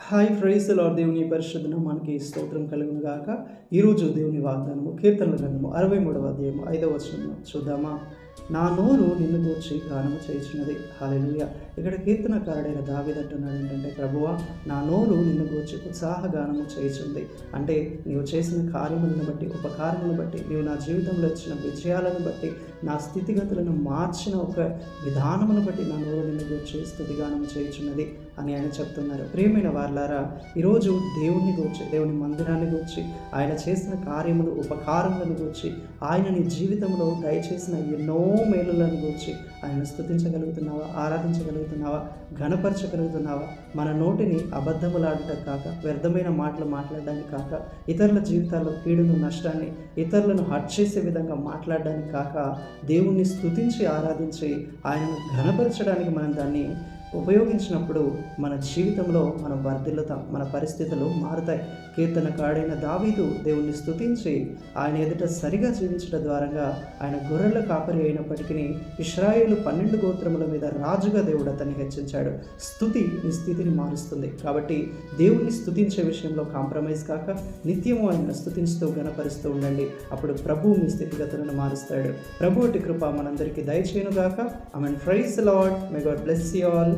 Hi praise lord. దేవుని పరిశుద్ధ నామానికి స్తోత్రం కలుగును గాక. ఈరోజు దేవుని వాగ్దానము కీర్తనల గ్రంథము 63వ అధ్యాయము 5వ వచనం చూద్దామా. నా నోరు నిన్ను గూర్చి గానము చేయుచున్నది. హల్లెలూయా. ఇక్కడ కీర్తనకారుడైన దావీదు అంటున్నాడు ఏంటంటే, ప్రభువా నా నోరు నిన్ను గూర్చి ఉత్సాహగానము చేయుచుంది. అంటే నీవు చేసిన కార్యములను బట్టి, ఉపకారములను బట్టి, నీవు నా జీవితంలో ఇచ్చిన విజయాలను బట్టి, నా స్థితిగతులను మార్చిన ఒక విధానమును బట్టి నా నోరు నిన్ను గూర్చి స్తుతిగానం చేయుచున్నది అని ఆయన చెప్తున్నారు. ప్రియమైన వారలారా, ఈరోజు దేవుని గూర్చి, దేవుని మందిరాన్ని గూర్చి, ఆయన చేసిన కార్యములు, ఉపకారములను గూర్చి, ఆయన నీ జీవితంలో దయచేసిన ఎన్నో మేలులను గూర్చి ఆయన స్తుతించగలుగుతున్నావా? ఆరాధించగలుగుతున్నావా? ఘనపరచగలుగుతున్నావా? మన నోటిని అబద్ధములాడటం కాక, వ్యర్థమైన మాటలు మాట్లాడడానికి కాక, ఇతరుల జీవితాల్లో కీడును, నష్టాన్ని, ఇతరులను హర్ట్ చేసే విధంగా మాట్లాడడానికి కాక, దేవుణ్ణి స్తుతించి ఆరాధించి ఆయనను ఘనపరచడానికి మనం దాన్ని ఉపయోగించినప్పుడు మన జీవితంలో మనం వర్ధిల్లుతాం, మన పరిస్థితులు మారుతాయి. కీర్తనకారుడైన దావీదు దేవుణ్ణి స్తుతించి ఆయన ఎదుట సరిగా జీవించడం ద్వారా ఆయన గొర్రెల కాపరి అయినప్పటికీ ఇశ్రాయేలు 12 గోత్రముల మీద రాజుగా దేవుడు అతన్ని హెచ్చించాడు. స్తుతి నీ స్థితిని మారుస్తుంది. కాబట్టి దేవుణ్ణి స్తుతించే విషయంలో కాంప్రమైజ్ కాక నిత్యము ఆయన స్తుతించుతూ గణపరుస్తూ ఉండండి. అప్పుడు ప్రభు మీ స్థితిగతులను మారుస్తాడు. ప్రభు అటి కృప మనందరికీ దయచేయునుగాక. ఆమేన్. Praise the Lord. May God bless you all.